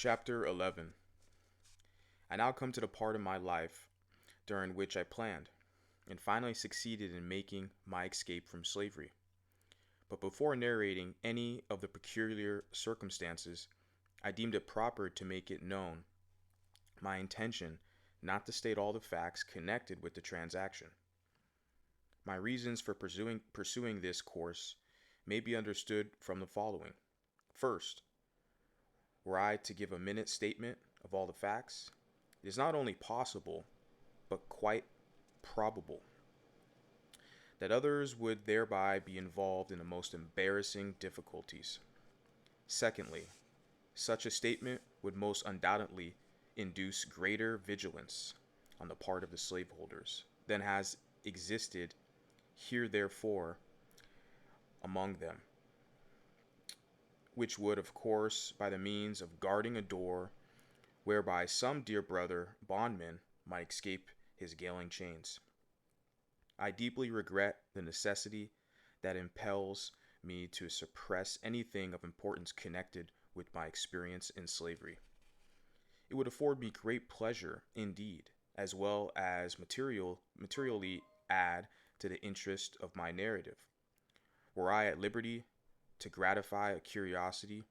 Chapter 11. I now come to the part of my life during which I planned and finally succeeded in making my escape from slavery. But before narrating any of the peculiar circumstances, I deemed it proper to make it known my intention not to state all the facts connected with the transaction. My reasons for pursuing this course may be understood from the following. First, were I to give a minute statement of all the facts, it is not only possible, but quite probable, that others would thereby be involved in the most embarrassing difficulties. Secondly, such a statement would most undoubtedly induce greater vigilance on the part of the slaveholders than has existed heretofore among them, which would, of course, by the means of guarding a door whereby some dear brother bondman might escape his galling chains. I deeply regret the necessity that impels me to suppress anything of importance connected with my experience in slavery. It would afford me great pleasure, indeed, as well as materially add to the interest of my narrative, were I at liberty to gratify a curiosity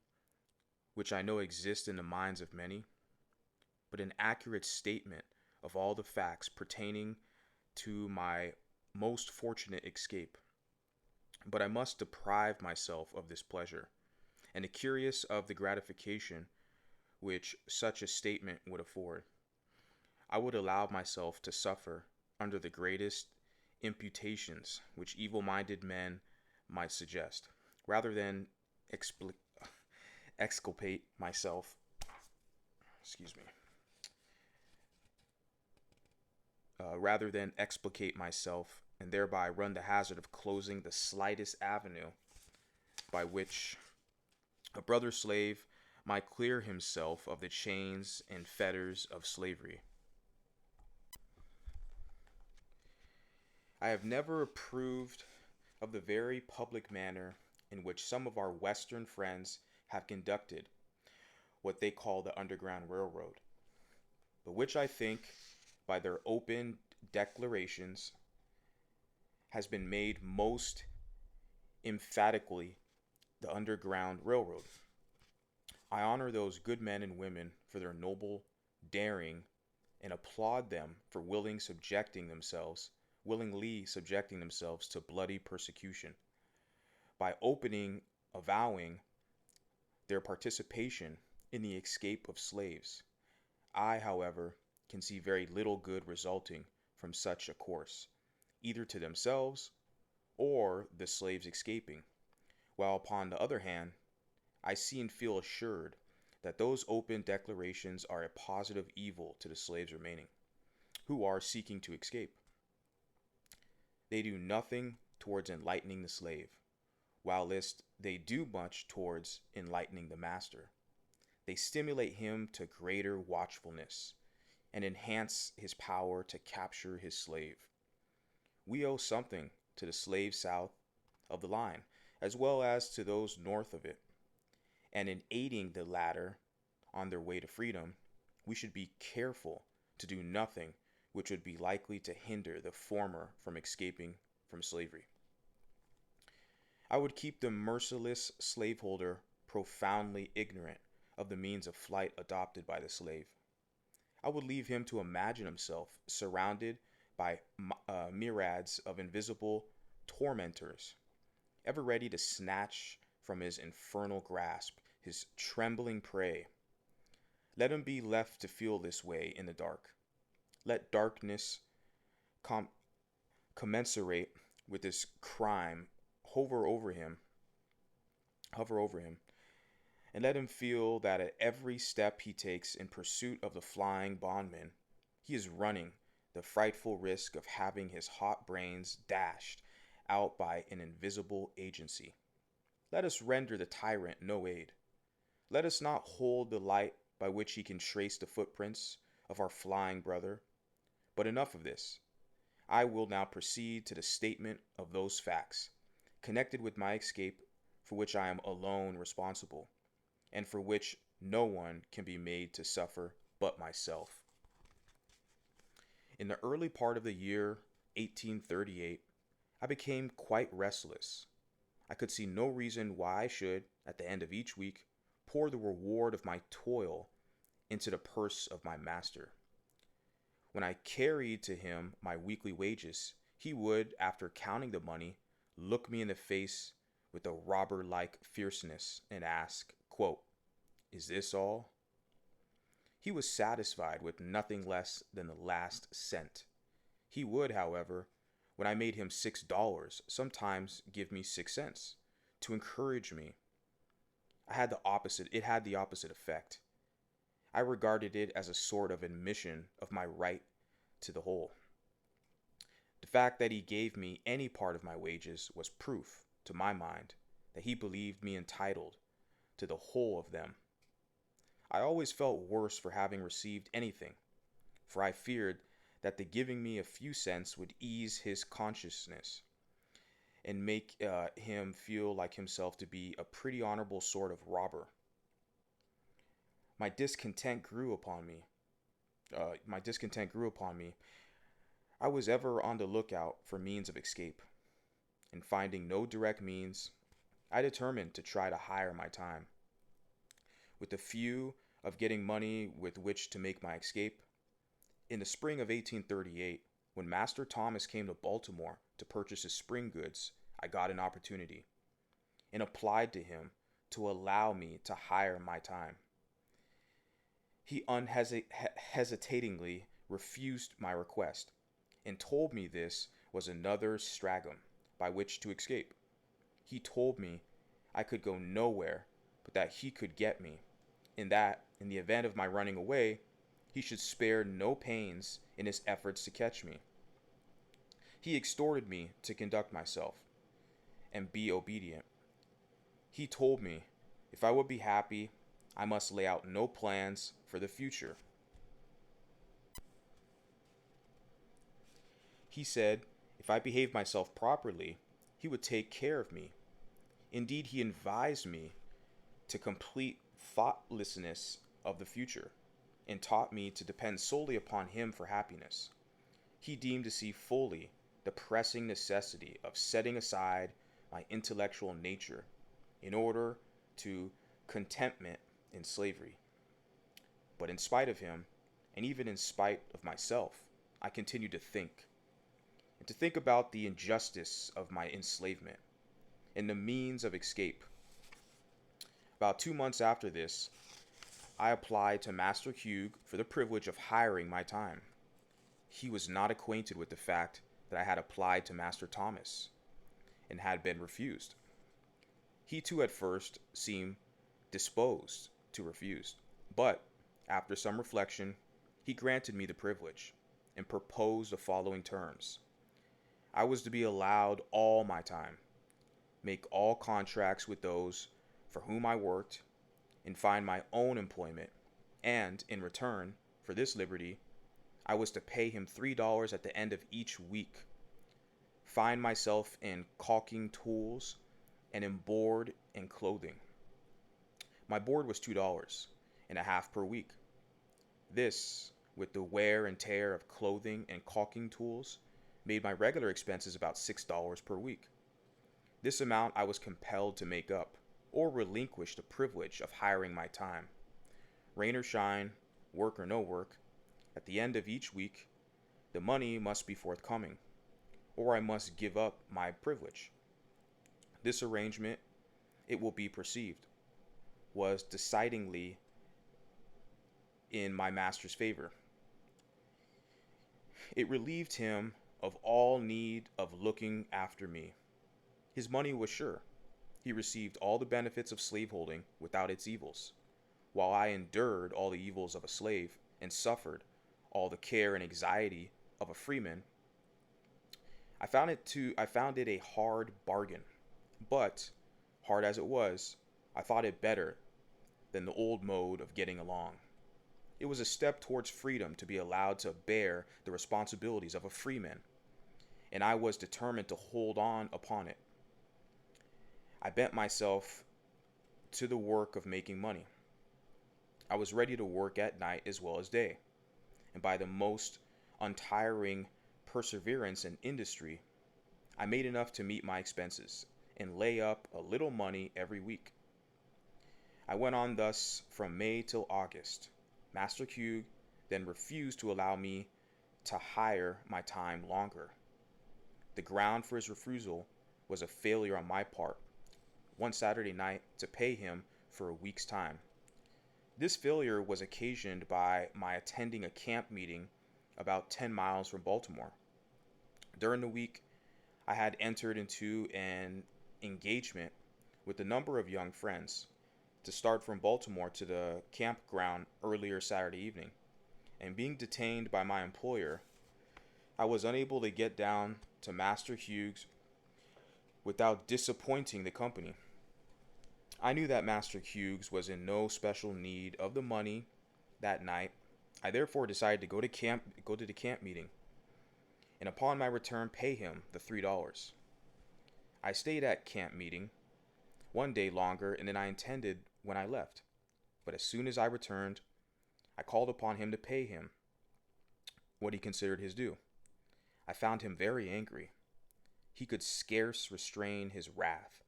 which I know exists in the minds of many, but an accurate statement of all the facts pertaining to my most fortunate escape. But I must deprive myself of this pleasure, and the curious of the gratification which such a statement would afford. I would allow myself to suffer under the greatest imputations which evil-minded men might suggest, rather than exculpate myself. Rather than explicate myself and thereby run the hazard of closing the slightest avenue by which a brother slave might clear himself of the chains and fetters of slavery. I have never approved of the very public manner in which some of our Western friends have conducted what they call the Underground Railroad, but which I think, by their open declarations, has been made most emphatically the Underground Railroad. I honor those good men and women for their noble daring and applaud them for willingly subjecting themselves to bloody persecution by avowing their participation in the escape of slaves. I, however, can see very little good resulting from such a course, either to themselves or the slaves escaping, while upon the other hand, I see and feel assured that those open declarations are a positive evil to the slaves remaining, who are seeking to escape. They do nothing towards enlightening the slave, whilst they do much towards enlightening the master. They stimulate him to greater watchfulness and enhance his power to capture his slave. We owe something to the slaves south of the line, as well as to those north of it, and in aiding the latter on their way to freedom, we should be careful to do nothing which would be likely to hinder the former from escaping from slavery. I would keep the merciless slaveholder profoundly ignorant of the means of flight adopted by the slave. I would leave him to imagine himself surrounded by myriads of invisible tormentors, ever ready to snatch from his infernal grasp his trembling prey. Let him be left to feel this way in the dark. Let darkness commensurate with this crime hover over him, and let him feel that at every step he takes in pursuit of the flying bondman, he is running the frightful risk of having his hot brains dashed out by an invisible agency. Let us render the tyrant no aid. Let us not hold the light by which he can trace the footprints of our flying brother. But enough of this. I will now proceed to the statement of those facts connected with my escape for which I am alone responsible, and for which no one can be made to suffer but myself. In the early part of the year 1838, I became quite restless. I could see no reason why I should, at the end of each week, pour the reward of my toil into the purse of my master. When I carried to him my weekly wages, he would, after counting the money, look me in the face with a robber like fierceness and ask, quote, "Is this all?" He was satisfied with nothing less than the last cent. He would, however, when I made him $6, sometimes give me 6 cents to encourage me. It had the opposite effect. I regarded it as a sort of admission of my right to the whole. The fact that he gave me any part of my wages was proof, to my mind, that he believed me entitled to the whole of them. I always felt worse for having received anything, for I feared that the giving me a few cents would ease his consciousness and make him feel like himself to be a pretty honorable sort of robber. My discontent grew upon me. My discontent grew upon me. I was ever on the lookout for means of escape, and finding no direct means, I determined to try to hire my time. With the view of getting money with which to make my escape, in the spring of 1838, when Master Thomas came to Baltimore to purchase his spring goods, I got an opportunity and applied to him to allow me to hire my time. He unhesitatingly refused my request and told me this was another stratagem by which to escape. He told me I could go nowhere, but that he could get me, and that, in the event of my running away, he should spare no pains in his efforts to catch me. He exhorted me to conduct myself and be obedient. He told me if I would be happy, I must lay out no plans for the future. He said if I behaved myself properly, he would take care of me. Indeed, he advised me to complete thoughtlessness of the future and taught me to depend solely upon him for happiness. He deemed to see fully the pressing necessity of setting aside my intellectual nature in order to contentment in slavery. But in spite of him, and even in spite of myself, I continued to think, and to think about the injustice of my enslavement and the means of escape. About 2 months after this, I applied to Master Hugh for the privilege of hiring my time. He was not acquainted with the fact that I had applied to Master Thomas and had been refused. He too at first seemed disposed to refuse, but after some reflection, he granted me the privilege and proposed the following terms. I was to be allowed all my time, make all contracts with those for whom I worked, and find my own employment, and in return for this liberty, I was to pay him $3 at the end of each week, find myself in caulking tools, and in board and clothing. My board was $2.50 per week. This, with the wear and tear of clothing and caulking tools, made my regular expenses about $6 per week. This amount I was compelled to make up, or relinquish the privilege of hiring my time. Rain or shine, work or no work, at the end of each week, the money must be forthcoming, or I must give up my privilege. This arrangement, it will be perceived, was decidedly in my master's favor. It relieved him of all need of looking after me. His money was sure. He received all the benefits of slaveholding without its evils, while I endured all the evils of a slave and suffered all the care and anxiety of a freeman. I found it a hard bargain, but hard as it was, I thought it better than the old mode of getting along. It was a step towards freedom to be allowed to bear the responsibilities of a freeman, and I was determined to hold on upon it. I bent myself to the work of making money. I was ready to work at night as well as day, and by the most untiring perseverance and industry, I made enough to meet my expenses and lay up a little money every week. I went on thus from May till August. Master Hugh then refused to allow me to hire my time longer. The ground for his refusal was a failure on my part one Saturday night to pay him for a week's time. This failure was occasioned by my attending a camp meeting about 10 miles from Baltimore. During the week, I had entered into an engagement with a number of young friends to start from Baltimore to the campground earlier Saturday evening. And being detained by my employer, I was unable to get down to Master Hugh's without disappointing the company. I knew that Master Hughes was in no special need of the money that night. I therefore decided to go to the camp meeting, and upon my return pay him the $3. I stayed at camp meeting one day longer than I intended when I left, but as soon as I returned, I called upon him to pay him what he considered his due. I found him very angry. He could scarce restrain his wrath.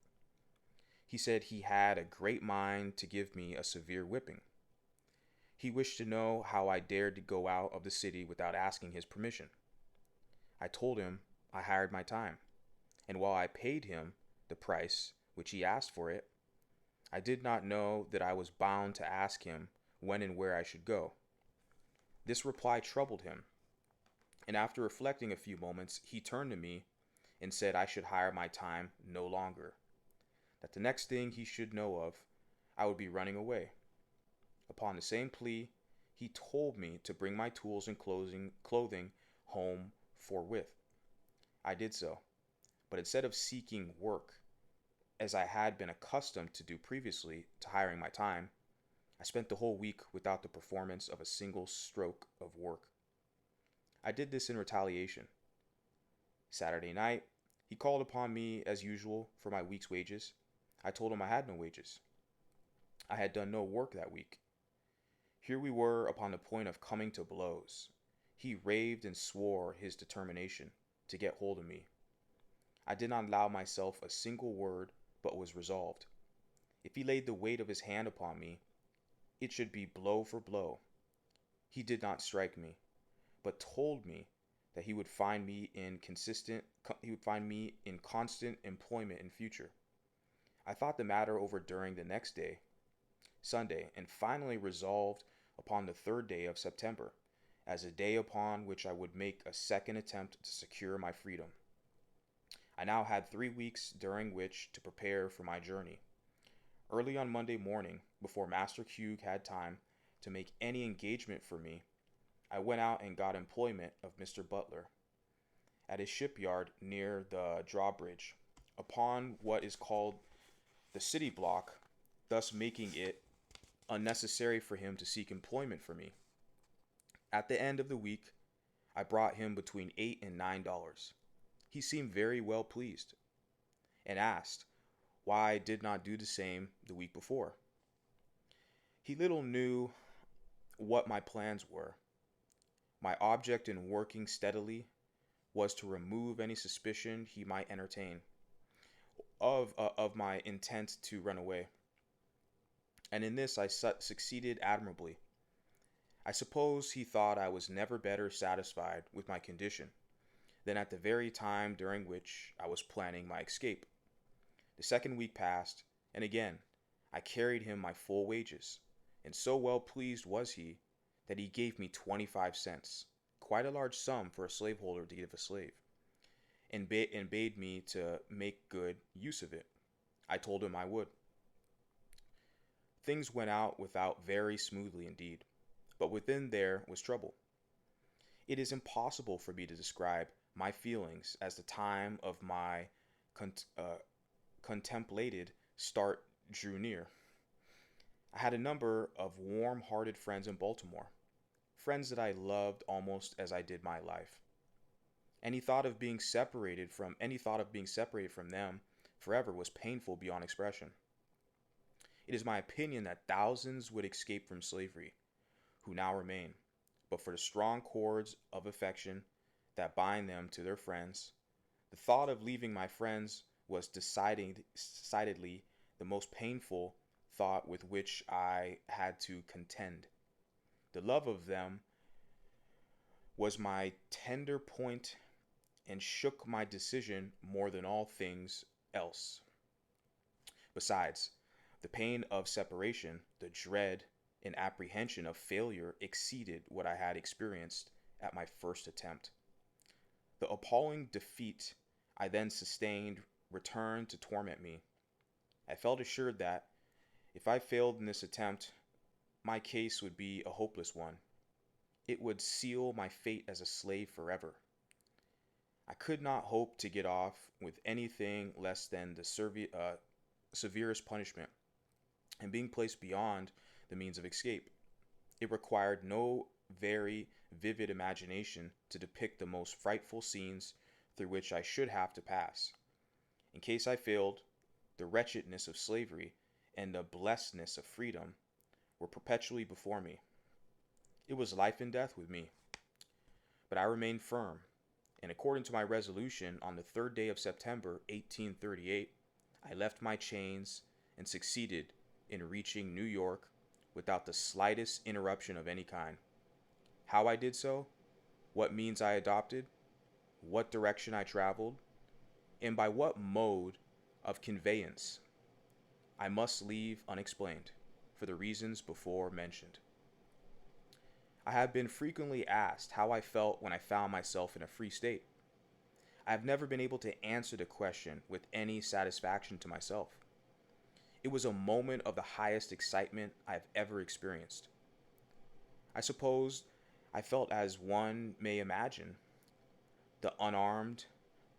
He said he had a great mind to give me a severe whipping. He wished to know how I dared to go out of the city without asking his permission. I told him I hired my time, and while I paid him the price which he asked for it, I did not know that I was bound to ask him when and where I should go. This reply troubled him, and after reflecting a few moments, he turned to me and said I should hire my time no longer, that the next thing he should know of, I would be running away. Upon the same plea, he told me to bring my tools and clothing home forthwith. I did so, but instead of seeking work, as I had been accustomed to do previously to hiring my time, I spent the whole week without the performance of a single stroke of work. I did this in retaliation. Saturday night, he called upon me as usual for my week's wages. I told him I had no wages. I had done no work that week. Here we were upon the point of coming to blows. He raved and swore his determination to get hold of me. I did not allow myself a single word, but was resolved. If he laid the weight of his hand upon me, it should be blow for blow. He did not strike me, but told me that he would find me in constant employment in future. I thought the matter over during the next day, Sunday, and finally resolved upon the 3rd day of September as a day upon which I would make a second attempt to secure my freedom. I now had 3 weeks during which to prepare for my journey. Early on Monday morning, before Master Hugh had time to make any engagement for me, I went out and got employment of Mr. Butler at his shipyard near the drawbridge, upon what is called the city block, thus making it unnecessary for him to seek employment for me. At the end of the week, I brought him between $8 and $9. He seemed very well pleased, and asked why I did not do the same the week before. He little knew what my plans were. My object in working steadily was to remove any suspicion he might entertain of my intent to run away. And in this I succeeded admirably. I suppose he thought I was never better satisfied with my condition than at the very time during which I was planning my escape. The second week passed, and again I carried him my full wages, and so well pleased was he that he gave me 25 cents, quite a large sum for a slaveholder to give a slave, and bade me to make good use of it. I told him I would. Things went out without very smoothly indeed, but within there was trouble. It is impossible for me to describe my feelings as the time of my contemplated start drew near. I had a number of warm-hearted friends in Baltimore, friends that I loved almost as I did my life. Any thought of being separated from them forever was painful beyond expression. It is my opinion that thousands would escape from slavery who now remain, but for the strong cords of affection that bind them to their friends. The thought of leaving my friends was decidedly the most painful thought with which I had to contend. The love of them was my tender point and shook my decision more than all things else. Besides, the pain of separation, the dread and apprehension of failure exceeded what I had experienced at my first attempt. The appalling defeat I then sustained returned to torment me. I felt assured that, if I failed in this attempt, my case would be a hopeless one. It would seal my fate as a slave forever. I could not hope to get off with anything less than the severest punishment, and being placed beyond the means of escape. It required no very vivid imagination to depict the most frightful scenes through which I should have to pass. In case I failed, the wretchedness of slavery and the blessedness of freedom were perpetually before me. It was life and death with me. But I remained firm, and according to my resolution, on the 3rd day of September, 1838, I left my chains and succeeded in reaching New York without the slightest interruption of any kind. How I did so, what means I adopted, what direction I traveled, and by what mode of conveyance, I must leave unexplained, for the reasons before mentioned. I have been frequently asked how I felt when I found myself in a free state. I have never been able to answer the question with any satisfaction to myself. It was a moment of the highest excitement I have ever experienced. I suppose I felt as one may imagine the unarmed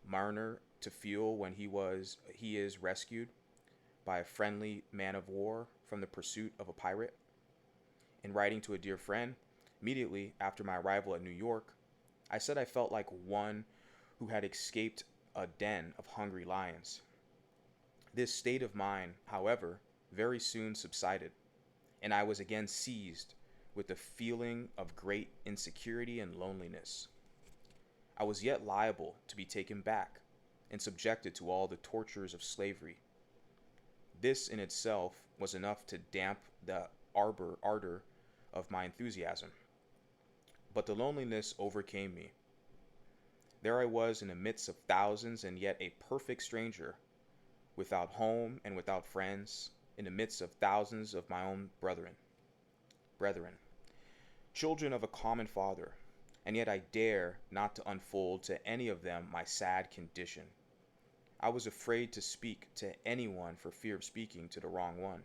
mariner to feel when he is rescued by a friendly man of war from the pursuit of a pirate. In writing to a dear friend, immediately after my arrival at New York, I said I felt like one who had escaped a den of hungry lions. This state of mind, however, very soon subsided, and I was again seized with a feeling of great insecurity and loneliness. I was yet liable to be taken back and subjected to all the tortures of slavery. This in itself was enough to damp the ardor of my enthusiasm. But the loneliness overcame me. There I was in the midst of thousands, and yet a perfect stranger, without home and without friends, in the midst of thousands of my own brethren, children of a common father, and yet I dare not to unfold to any of them my sad condition. I was afraid to speak to anyone for fear of speaking to the wrong one,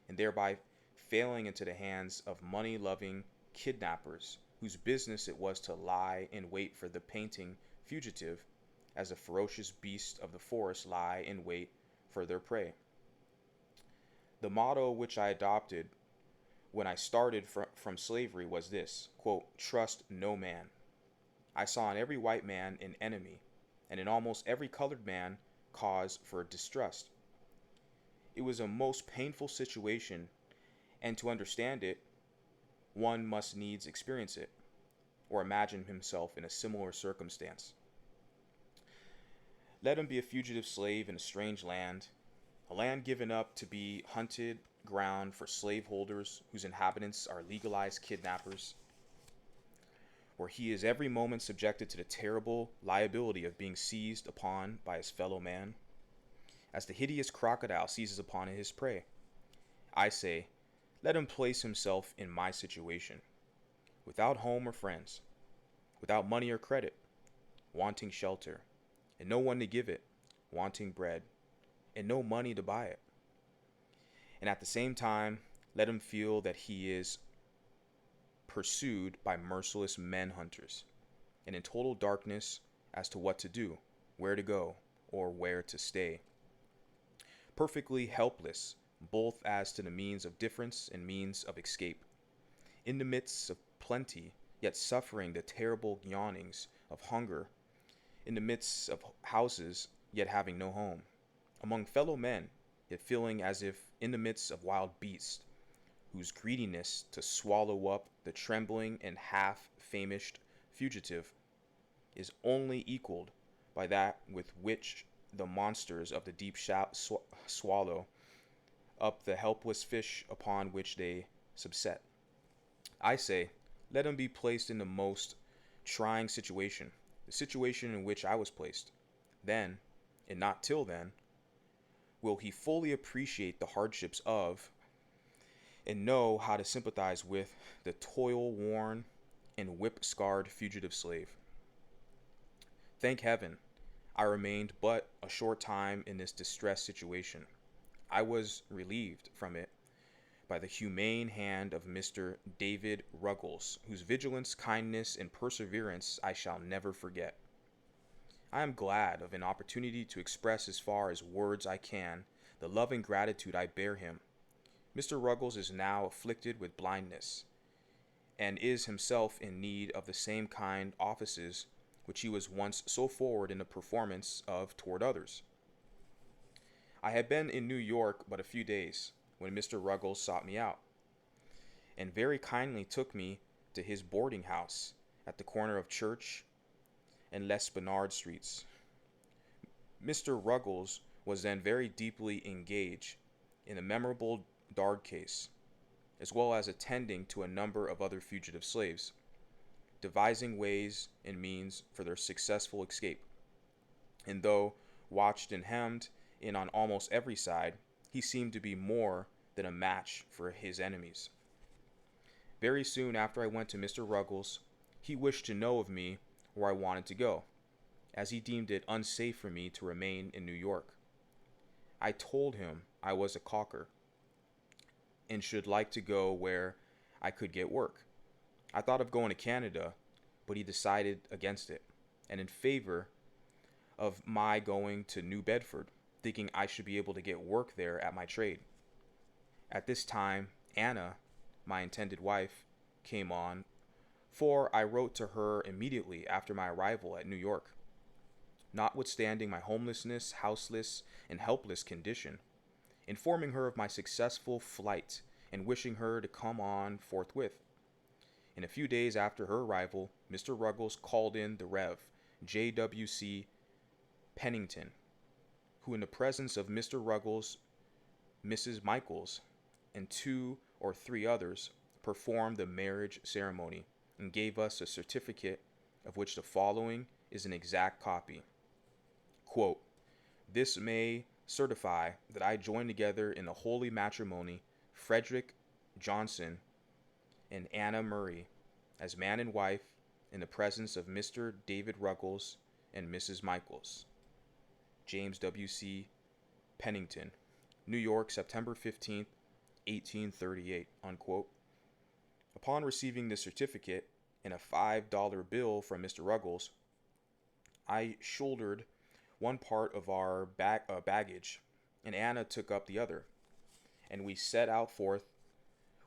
and thereby failing into the hands of money-loving kidnappers whose business it was to lie in wait for the panting fugitive, as the ferocious beasts of the forest lie in wait for their prey. The motto which I adopted when I started from slavery was this, quote, "Trust no man." I saw in every white man an enemy, and in almost every colored man cause for distrust. It was a most painful situation, and to understand it, one must needs experience it, or imagine himself in a similar circumstance. Let him be a fugitive slave in a strange land, a land given up to be hunted ground for slaveholders whose inhabitants are legalized kidnappers, where he is every moment subjected to the terrible liability of being seized upon by his fellow man, as the hideous crocodile seizes upon his prey. I say, let him place himself in my situation, without home or friends, without money or credit, wanting shelter, and no one to give it, wanting bread, and no money to buy it. And at the same time, let him feel that he is pursued by merciless men hunters, and in total darkness as to what to do, where to go, or where to stay. Perfectly helpless, both as to the means of difference and means of escape. In the midst of plenty, yet suffering the terrible yawnings of hunger. In the midst of houses, yet having no home. Among fellow men, yet feeling as if in the midst of wild beasts, whose greediness to swallow up the trembling and half famished fugitive is only equaled by that with which the monsters of the deep swallow up the helpless fish upon which they subset. I say, let him be placed in the most trying situation, the situation in which I was placed. Then, and not till then, will he fully appreciate the hardships of and know how to sympathize with the toil worn and whip scarred fugitive slave. Thank heaven, I remained but a short time in this distressed situation. I was relieved from it by the humane hand of Mr. David Ruggles, whose vigilance, kindness, and perseverance I shall never forget. I am glad of an opportunity to express as far as words I can the love and gratitude I bear him. Mr. Ruggles is now afflicted with blindness, and is himself in need of the same kind offices which he was once so forward in the performance of toward others. I had been in New York but a few days when Mr. Ruggles sought me out, and very kindly took me to his boarding house at the corner of Church and L'Esplanade Streets. Mr. Ruggles was then very deeply engaged in a memorable Dard case, as well as attending to a number of other fugitive slaves, devising ways and means for their successful escape. And though watched and hemmed in on almost every side, he seemed to be more than a match for his enemies. Very soon after I went to Mr. Ruggles, he wished to know of me where I wanted to go, as he deemed it unsafe for me to remain in New York. I told him I was a caulker and should like to go where I could get work. I thought of going to Canada, but he decided against it, and in favor of my going to New Bedford, thinking I should be able to get work there at my trade. At this time, Anna, my intended wife, came on, for I wrote to her immediately after my arrival at New York. Notwithstanding my homelessness, houseless, and helpless condition, informing her of my successful flight and wishing her to come on forthwith. In a few days after her arrival, Mr. Ruggles called in the Rev. J.W.C. Pennington, who in the presence of Mr. Ruggles, Mrs. Michaels, and 2 or 3 others, performed the marriage ceremony and gave us a certificate of which the following is an exact copy. Quote, "This may certify that I joined together in the holy matrimony Frederick Johnson and Anna Murray as man and wife in the presence of Mr. David Ruggles and Mrs. Michaels. James W.C. Pennington, New York, September 15th, 1838, unquote. Upon receiving the certificate and a $5 bill from Mr. Ruggles, I shouldered one part of our baggage, and Anna took up the other, and we set out forth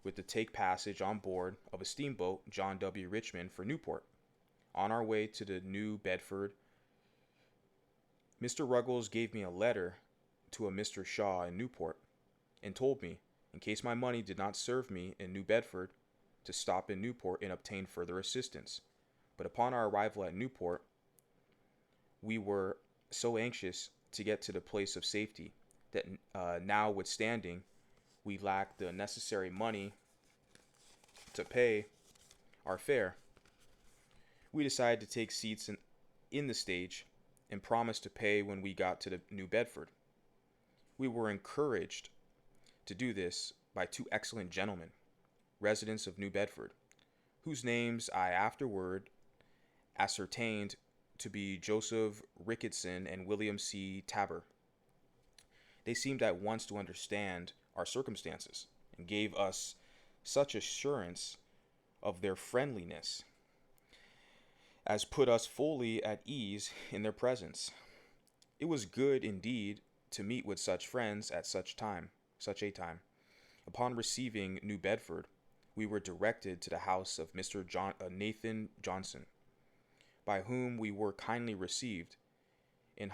with the take passage on board of a steamboat John W. Richmond for Newport. On our way to the New Bedford, Mr. Ruggles gave me a letter to a Mr. Shaw in Newport, and told me, in case my money did not serve me in New Bedford, to stop in Newport and obtain further assistance. But upon our arrival at Newport, we were so anxious to get to the place of safety that notwithstanding we lacked the necessary money to pay our fare, we decided to take seats in the stage and promised to pay when we got to the New Bedford. We were encouraged to do this by 2 excellent gentlemen, residents of New Bedford, whose names I afterward ascertained to be Joseph Ricketson and William C. Tabor. They seemed at once to understand our circumstances and gave us such assurance of their friendliness as put us fully at ease in their presence. It was good indeed to meet with such friends at such a time. Upon receiving New Bedford, we were directed to the house of Mr. Nathan Johnson, by whom we were kindly received and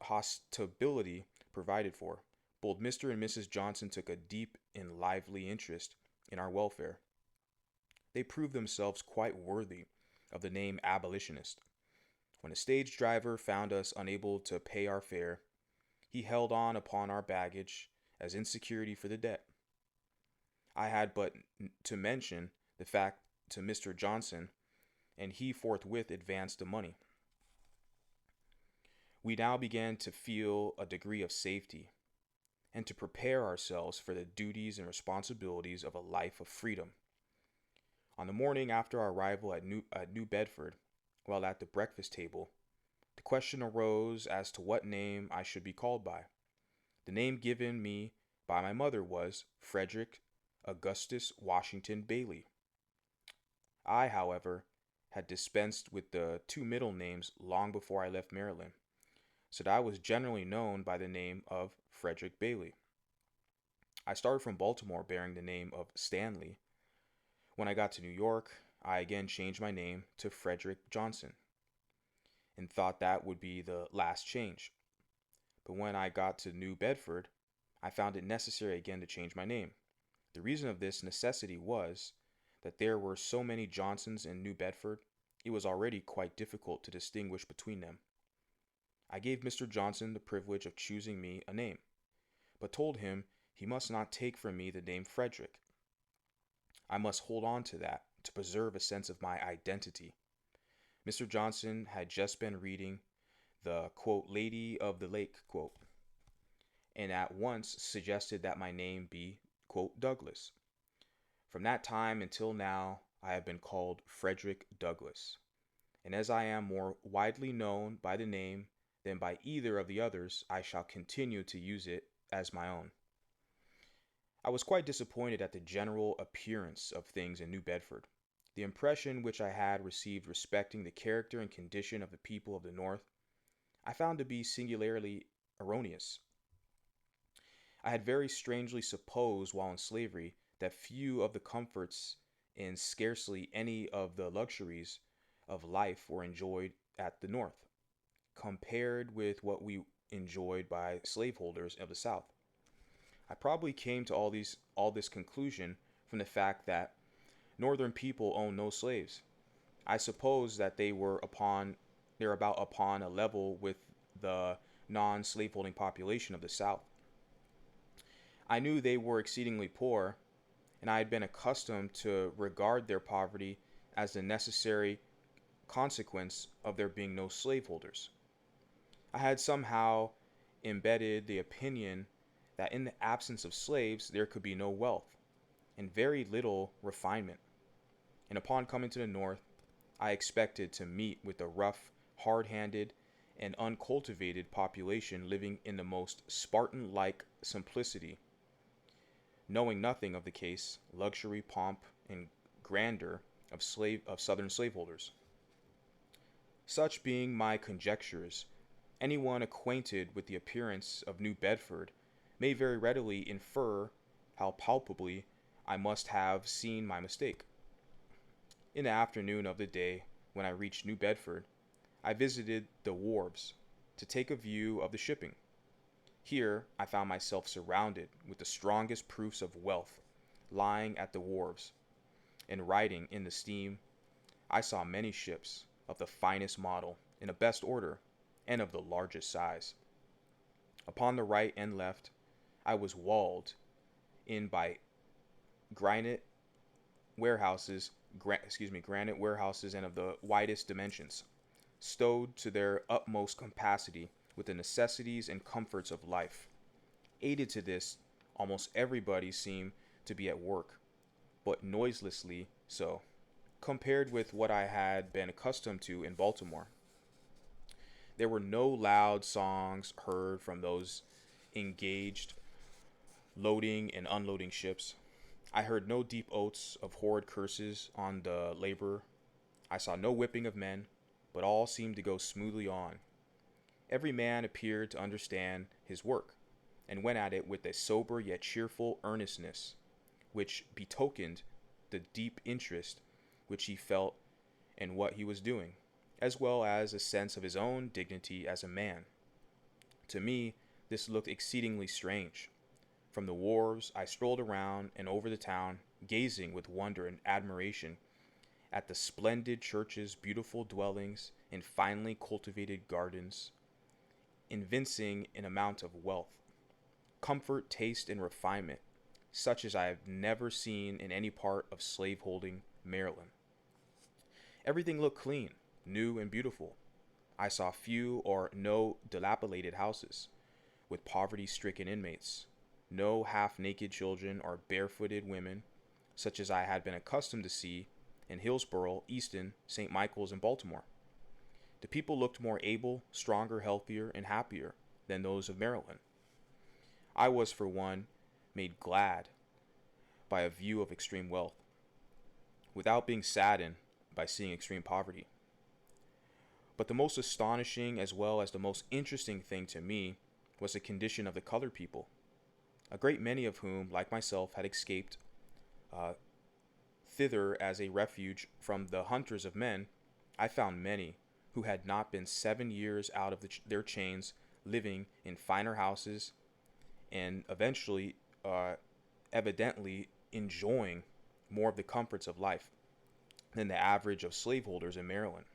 hospitality provided for, Both Mr. and Mrs. Johnson took a deep and lively interest in our welfare. They proved themselves quite worthy of the name abolitionist. When a stage driver found us unable to pay our fare, he held on upon our baggage as insecurity for the debt. I had but to mention the fact to Mr. Johnson, and he forthwith advanced the money. We now began to feel a degree of safety and to prepare ourselves for the duties and responsibilities of a life of freedom. On the morning after our arrival at New Bedford, while at the breakfast table, the question arose as to what name I should be called by. The name given me by my mother was Frederick Augustus Washington Bailey. I, however, had dispensed with the two middle names long before I left Maryland, so that I was generally known by the name of Frederick Bailey. I started from Baltimore bearing the name of Stanley. When I got to New York, I again changed my name to Frederick Johnson and thought that would be the last change. But when I got to New Bedford, I found it necessary again to change my name. The reason of this necessity was that there were so many Johnsons in New Bedford, it was already quite difficult to distinguish between them. I gave Mr. Johnson the privilege of choosing me a name, but told him he must not take from me the name Frederick. I must hold on to that to preserve a sense of my identity. Mr. Johnson had just been reading the, quote, Lady of the Lake, quote, and at once suggested that my name be, quote, Douglas. From that time until now, I have been called Frederick Douglass, and as I am more widely known by the name than by either of the others, I shall continue to use it as my own. I was quite disappointed at the general appearance of things in New Bedford. The impression which I had received respecting the character and condition of the people of the North, I found to be singularly erroneous. I had very strangely supposed while in slavery that few of the comforts and scarcely any of the luxuries of life were enjoyed at the North, compared with what we enjoyed by slaveholders of the South. I probably came to all this conclusion from the fact that Northern people own no slaves. I suppose that they're about upon a level with the non-slaveholding population of the South. I knew they were exceedingly poor, and I had been accustomed to regard their poverty as the necessary consequence of there being no slaveholders. I had somehow embedded the opinion that in the absence of slaves there could be no wealth and very little refinement. And upon coming to the North, I expected to meet with a rough, hard-handed, and uncultivated population living in the most Spartan-like simplicity, knowing nothing of the case, luxury, pomp, and grandeur of Southern slaveholders. Such being my conjectures, anyone acquainted with the appearance of New Bedford may very readily infer how palpably I must have seen my mistake. In the afternoon of the day when I reached New Bedford, I visited the wharves to take a view of the shipping. Here I found myself surrounded with the strongest proofs of wealth lying at the wharves, and riding in the steam, I saw many ships of the finest model, in the best order, and of the largest size. Upon the right and left, I was walled in by granite warehouses, and of the widest dimensions, stowed to their utmost capacity with the necessities and comforts of life. Aided to this, almost everybody seemed to be at work, but noiselessly so, compared with what I had been accustomed to in Baltimore. There were no loud songs heard from those engaged loading and unloading ships. I heard no deep oaths of horrid curses on the laborer. I saw no whipping of men, but all seemed to go smoothly on. Every man appeared to understand his work, and went at it with a sober yet cheerful earnestness, which betokened the deep interest which he felt in what he was doing, as well as a sense of his own dignity as a man. To me, this looked exceedingly strange. From the wharves, I strolled around and over the town, gazing with wonder and admiration at the splendid churches, beautiful dwellings, and finely cultivated gardens, evincing an amount of wealth, comfort, taste, and refinement, such as I have never seen in any part of slaveholding Maryland. Everything looked clean, new, and beautiful. I saw few or no dilapidated houses, with poverty stricken inmates, no half naked children or barefooted women, such as I had been accustomed to see in Hillsborough, Easton, St. Michael's, and Baltimore. The people looked more able, stronger, healthier, and happier than those of Maryland. I was, for one, made glad by a view of extreme wealth, without being saddened by seeing extreme poverty. But the most astonishing as well as the most interesting thing to me was the condition of the colored people, a great many of whom, like myself, had escaped thither as a refuge from the hunters of men. I found many who had not been 7 years out of their chains, living in finer houses and evidently enjoying more of the comforts of life than the average of slaveholders in Maryland.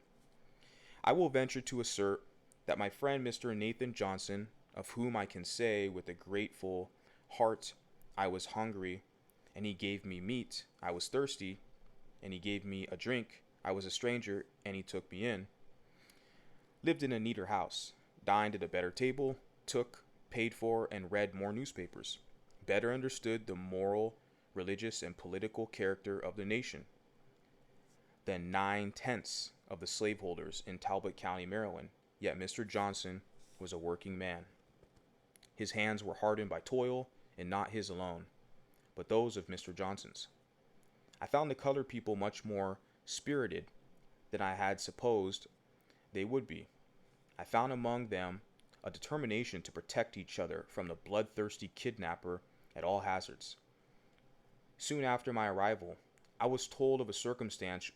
I will venture to assert that my friend Mr. Nathan Johnson, of whom I can say with a grateful heart, I was hungry, and he gave me meat, I was thirsty, and he gave me a drink, I was a stranger, and he took me in, lived in a neater house, dined at a better table, took, paid for, and read more newspapers, better understood the moral, religious, and political character of the nation than 9/10 of the slaveholders in Talbot County, Maryland. Yet Mr. Johnson was a working man. His hands were hardened by toil, and not his alone, but those of Mr. Johnson's. I found the colored people much more spirited than I had supposed they would be. I found among them a determination to protect each other from the bloodthirsty kidnapper at all hazards. Soon after my arrival, I was told of a circumstance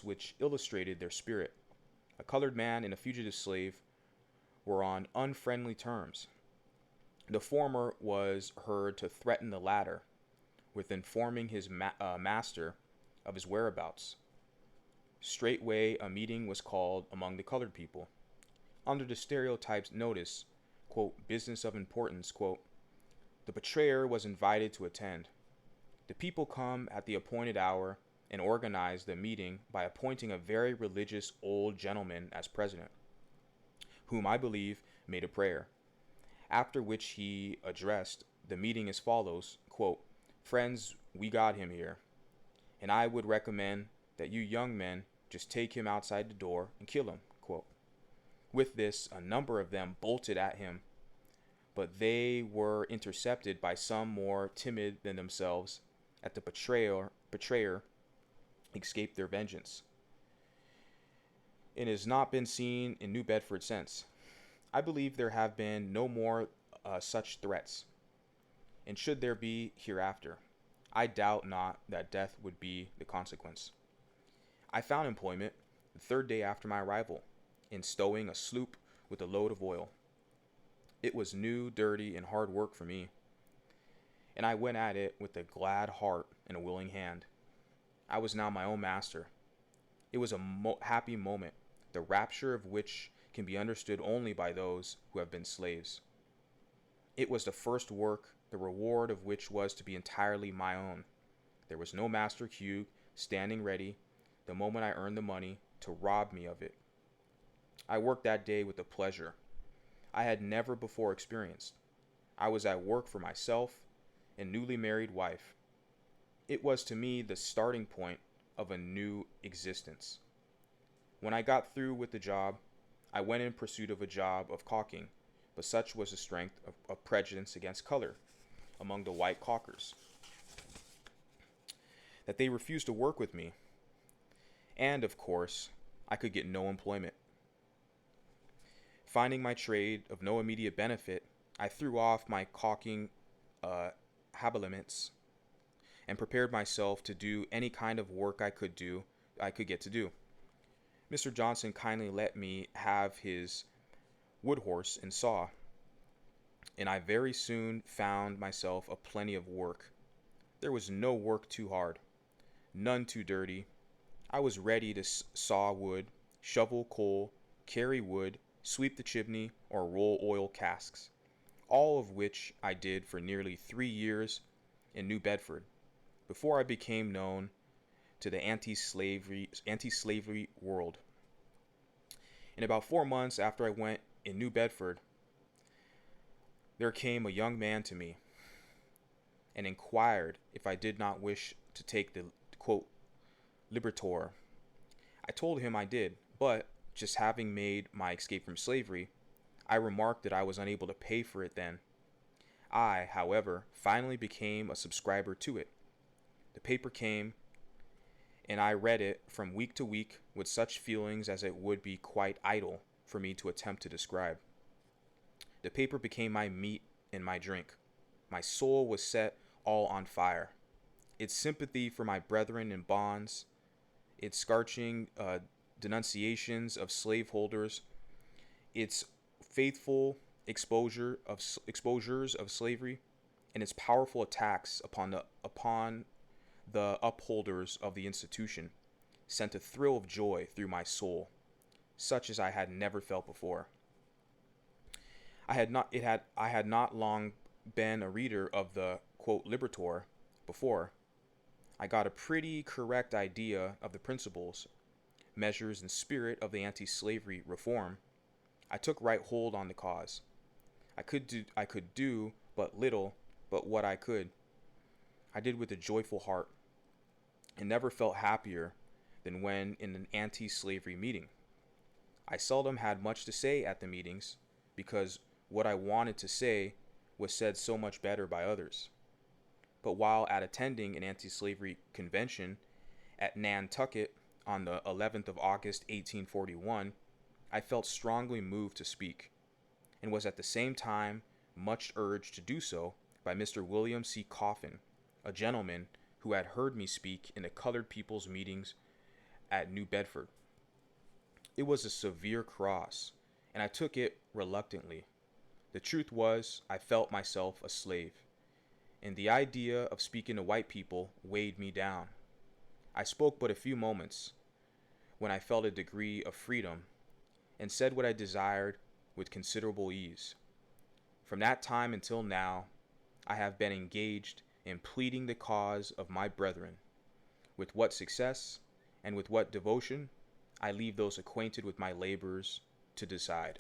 which illustrated their spirit. A colored man and a fugitive slave were on unfriendly terms. The former was heard to threaten the latter with informing his master of his whereabouts. Straightway a meeting was called among the colored people. Under the stereotypes notice, quote, business of importance, quote, the betrayer was invited to attend. The people come at the appointed hour and organize the meeting by appointing a very religious old gentleman as president, whom I believe made a prayer, after which he addressed the meeting as follows, quote, friends, we got him here, and I would recommend that you young men just take him outside the door and kill him, quote. With this, a number of them bolted at him, but they were intercepted by some more timid than themselves. At the betrayer escaped their vengeance, and has not been seen in New Bedford since. I believe there have been no more such threats, and should there be hereafter, I doubt not that death would be the consequence. I found employment the third day after my arrival in stowing a sloop with a load of oil. It was new, dirty, and hard work for me, and I went at it with a glad heart and a willing hand. I was now my own master. It was a happy moment, the rapture of which can be understood only by those who have been slaves. It was the first work, the reward of which was to be entirely my own. There was no Master Hugh standing ready, the moment I earned the money, to rob me of it. I worked that day with a pleasure I had never before experienced. I was at work for myself and newly married wife. It was to me the starting point of a new existence. When I got through with the job, I went in pursuit of a job of caulking, but such was the strength of prejudice against color among the white caulkers that they refused to work with me. And, of course, I could get no employment. Finding my trade of no immediate benefit, I threw off my caulking habiliments and prepared myself to do any kind of work I could get to do. Mr. Johnson kindly let me have his wood horse and saw, and I very soon found myself a plenty of work. There was no work too hard, none too dirty. I was ready to saw wood, shovel coal, carry wood, sweep the chimney, or roll oil casks, all of which I did for nearly 3 years in New Bedford before I became known to the anti-slavery world. In about 4 months after I went in New Bedford, there came a young man to me and inquired if I did not wish to take the quote liberator. I told him I did, but just having made my escape from slavery, I remarked that I was unable to pay for it then. I, however, finally became a subscriber to it. The paper came, and I read it from week to week with such feelings as it would be quite idle for me to attempt to describe. The paper became my meat and my drink. My soul was set all on fire. Its sympathy for my brethren in bonds, its scorching denunciations of slaveholders, its faithful exposures of slavery, and its powerful attacks upon the upholders of the institution sent a thrill of joy through my soul, such as I had never felt before. I had not long been a reader of the quote liberator before I got a pretty correct idea of the principles, measures, and spirit of the anti-slavery reform. I took right hold on the cause. I could do but little, but what I could, I did with a joyful heart, and never felt happier than when in an anti-slavery meeting. I seldom had much to say at the meetings, because what I wanted to say was said so much better by others. But while at attending an anti-slavery convention at Nantucket on the 11th of August 1841, I felt strongly moved to speak, and was at the same time much urged to do so by Mr. William C. Coffin, a gentleman who had heard me speak in the colored people's meetings at New Bedford. It was a severe cross, and I took it reluctantly. The truth was, I felt myself a slave, and the idea of speaking to white people weighed me down. I spoke but a few moments, when I felt a degree of freedom, and said what I desired with considerable ease. From that time until now, I have been engaged in pleading the cause of my brethren. With what success and with what devotion, I leave those acquainted with my labors to decide.